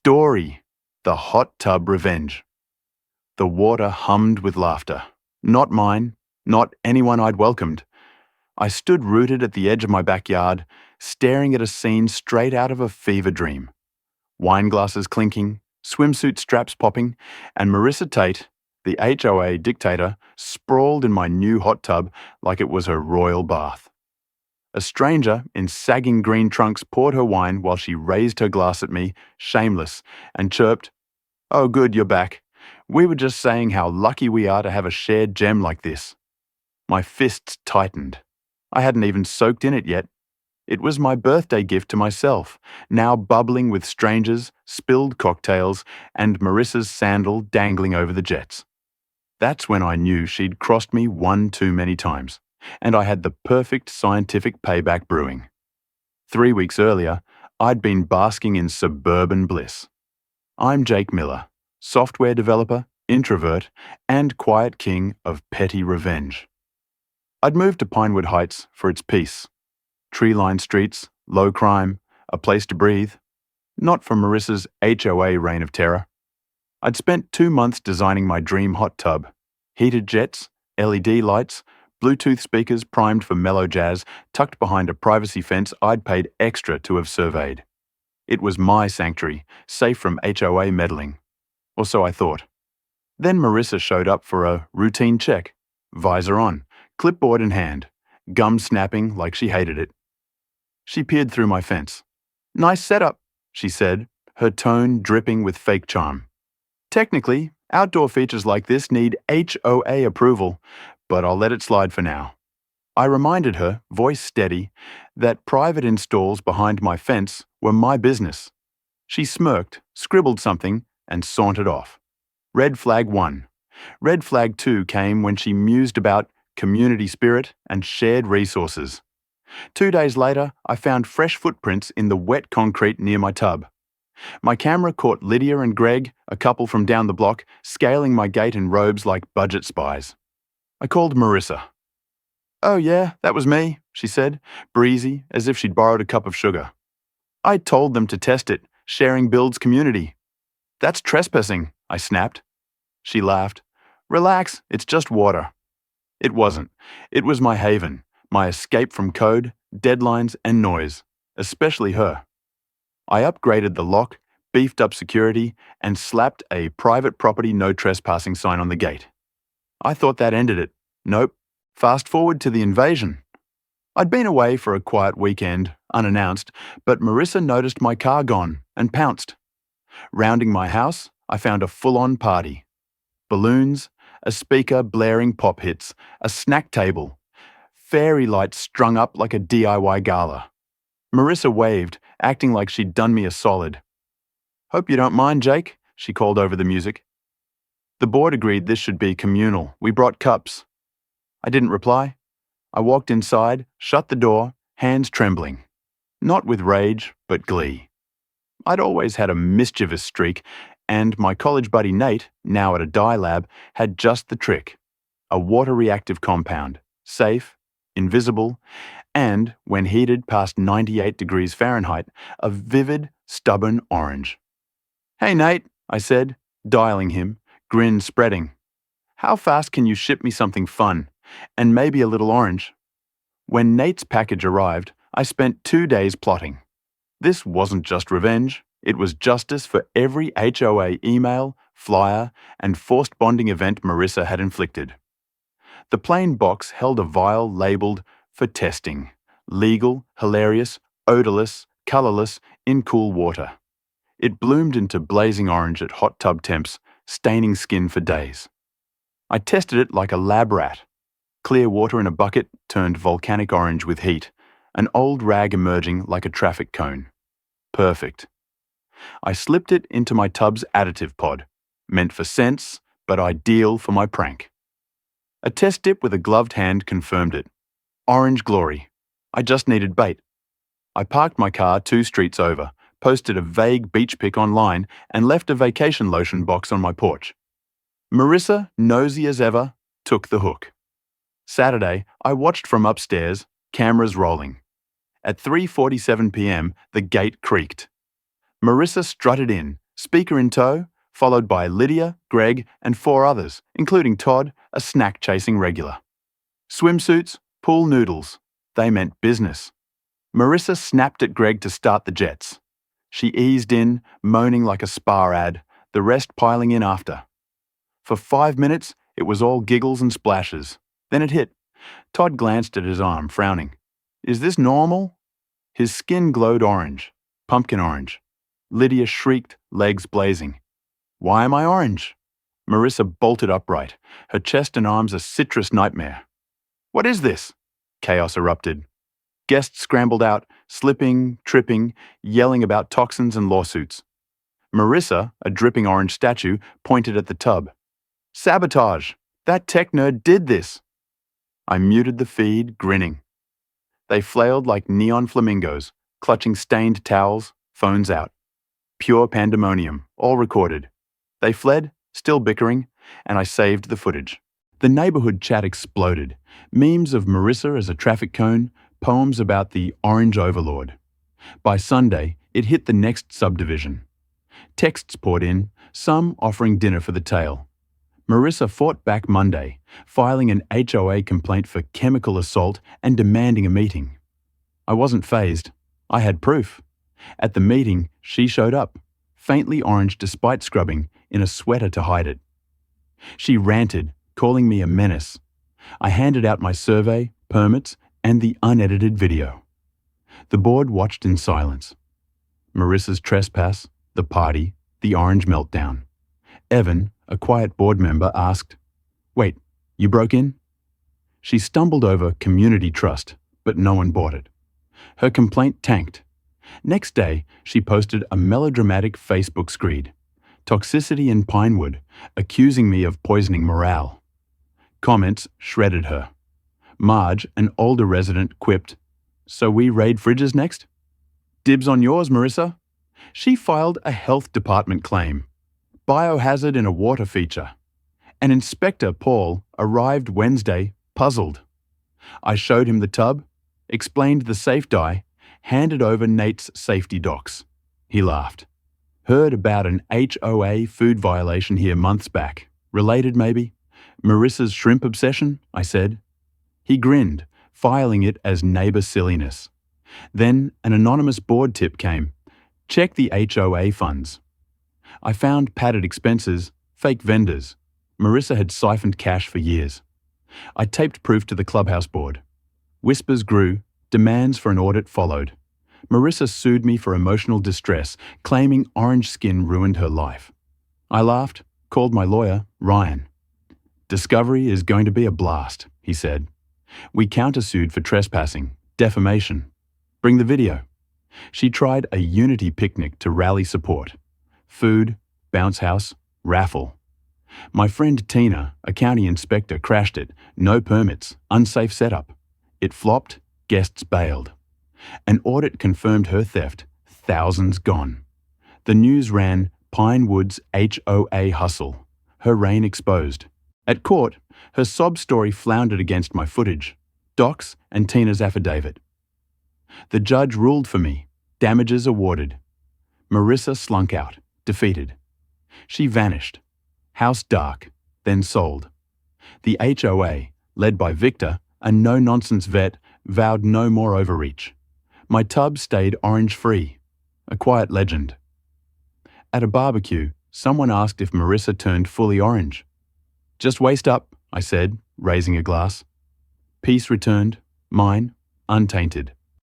Story: The Hot Tub Revenge. The water hummed with laughter. Not mine, not anyone I'd welcomed. I stood rooted at the edge of my backyard, staring at a scene straight out of a fever dream. Wine glasses clinking, swimsuit straps popping, and Marissa Tate, the HOA dictator, sprawled in my new hot tub like it was her royal bath. A stranger in sagging green trunks poured her wine while she raised her glass at me, shameless, and chirped, "Oh good, you're back. We were just saying how lucky we are to have a shared gem like this." My fists tightened. I hadn't even soaked in it yet. It was my birthday gift to myself, now bubbling with strangers, spilled cocktails, and Marissa's sandal dangling over the jets. That's when I knew she'd crossed me one too many times, and I had the perfect scientific payback brewing. 3 weeks earlier, I'd been basking in suburban bliss. I'm Jake Miller, software developer, introvert, and quiet king of petty revenge. I'd moved to Pinewood Heights for its peace. Tree-lined streets, low crime, a place to breathe. Not for Marissa's HOA reign of terror. I'd spent 2 months designing my dream hot tub. Heated jets, LED lights, Bluetooth speakers primed for mellow jazz, tucked behind a privacy fence I'd paid extra to have surveyed. It was my sanctuary, safe from HOA meddling. Or so I thought. Then Marissa showed up for a routine check. Visor on, clipboard in hand, gum snapping like she hated it. She peered through my fence. "Nice setup," she said, her tone dripping with fake charm. "Technically, outdoor features like this need HOA approval, but I'll let it slide for now." I reminded her, voice steady, that private installs behind my fence were my business. She smirked, scribbled something, and sauntered off. Red flag 1. Red flag 2 came when she mused about community spirit and shared resources. 2 days later, I found fresh footprints in the wet concrete near my tub. My camera caught Lydia and Greg, a couple from down the block, scaling my gate in robes like budget spies. I called Marissa. "Oh yeah, that was me," she said, breezy, as if she'd borrowed a cup of sugar. "I told them to test it, sharing builds community." "That's trespassing," I snapped. She laughed. "Relax, it's just water." It wasn't. It was my haven, my escape from code, deadlines, and noise, especially her. I upgraded the lock, beefed up security, and slapped a private property no trespassing sign on the gate. I thought that ended it. Nope. Fast forward to the invasion. I'd been away for a quiet weekend, unannounced, but Marissa noticed my car gone and pounced. Rounding my house, I found a full-on party. Balloons, a speaker blaring pop hits, a snack table, fairy lights strung up like a DIY gala. Marissa waved, acting like she'd done me a solid. "Hope you don't mind, Jake," she called over the music. The board agreed this should be communal. We brought cups. I didn't reply. I walked inside, shut the door, hands trembling. Not with rage, but glee. I'd always had a mischievous streak, and my college buddy Nate, now at a dye lab, had just the trick. A water-reactive compound, safe, invisible, and, when heated past 98 degrees Fahrenheit, a vivid, stubborn orange. "Hey Nate," I said, dialing him, grin spreading. "How fast can you ship me something fun? And maybe a little orange?" When Nate's package arrived, I spent 2 days plotting. This wasn't just revenge, it was justice for every HOA email, flyer, and forced bonding event Marissa had inflicted. The plain box held a vial labeled "for testing," legal, hilarious, odorless, colorless, in cool water. It bloomed into blazing orange at hot tub temps, staining skin for days. I tested it like a lab rat. Clear water in a bucket turned volcanic orange with heat, an old rag emerging like a traffic cone. Perfect. I slipped it into my tub's additive pod, meant for sense, but ideal for my prank. A test dip with a gloved hand confirmed it. Orange glory. I just needed bait. I parked my car 2 streets over, posted a vague beach pic online, and left a vacation lotion box on my porch. Marissa, nosy as ever, took the hook. Saturday, I watched from upstairs, cameras rolling. At 3:47 p.m., the gate creaked. Marissa strutted in, Speaker in tow, followed by Lydia, Greg, and 4 others, including Todd, a snack-chasing regular. Swimsuits, pool noodles. They meant business. Marissa snapped at Greg to start the jets. She eased in, moaning like a spa ad, the rest piling in after. For 5 minutes, it was all giggles and splashes. Then it hit. Todd glanced at his arm, frowning. Is this normal? His skin glowed orange, pumpkin orange. Lydia shrieked, legs blazing. Why am I orange? Marissa bolted upright, her chest and arms a citrus nightmare. What is this? Chaos erupted. Guests scrambled out, slipping, tripping, yelling about toxins and lawsuits. Marissa, a dripping orange statue, pointed at the tub. Sabotage! That tech nerd did this! I muted the feed, grinning. They flailed like neon flamingos, clutching stained towels, phones out. Pure pandemonium, all recorded. They fled, still bickering, and I saved the footage. The neighborhood chat exploded. Memes of Marissa as a traffic cone, poems about the orange overlord. By Sunday, it hit the next subdivision. Texts poured in, some offering dinner for the tail. Marissa fought back Monday, filing an HOA complaint for chemical assault and demanding a meeting. I wasn't fazed. I had proof. At the meeting, she showed up, faintly orange despite scrubbing, in a sweater to hide it. She ranted, calling me a menace. I handed out my survey, permits, and the unedited video. The board watched in silence. Marissa's trespass, the party, the orange meltdown. Evan, a quiet board member, asked, Wait, you broke in? She stumbled over community trust, but no one bought it. Her complaint tanked. Next day, she posted a melodramatic Facebook screed, Toxicity in Pinewood, accusing me of poisoning morale. Comments shredded her. Marge, an older resident, quipped, So we raid fridges next? Dibs on yours, Marissa. She filed a health department claim. Biohazard in a water feature. And Inspector Paul arrived Wednesday, puzzled. I showed him the tub, explained the safe die, handed over Nate's safety docs. He laughed. Heard about an HOA food violation here months back. Related, maybe? Marissa's shrimp obsession, I said. He grinned, filing it as neighbor silliness. Then an anonymous board tip came. Check the HOA funds. I found padded expenses, fake vendors. Marissa had siphoned cash for years. I taped proof to the clubhouse board. Whispers grew, demands for an audit followed. Marissa sued me for emotional distress, claiming orange skin ruined her life. I laughed, called my lawyer, Ryan. Discovery is going to be a blast, he said. We countersued for trespassing, defamation. Bring the video. She tried a unity picnic to rally support. Food, bounce house, raffle. My friend Tina, a county inspector, crashed it. No permits, unsafe setup. It flopped, guests bailed. An audit confirmed her theft, thousands gone. The news ran Pinewood's HOA hustle, her reign exposed. At court, her sob story floundered against my footage, docs and Tina's affidavit. The judge ruled for me, damages awarded. Marissa slunk out, defeated. She vanished. House dark, then sold. The HOA, led by Victor, a no-nonsense vet, vowed no more overreach. My tub stayed orange-free, a quiet legend. At a barbecue, someone asked if Marissa turned fully orange. Just waist up, I said, raising a glass. Peace returned, mine, untainted.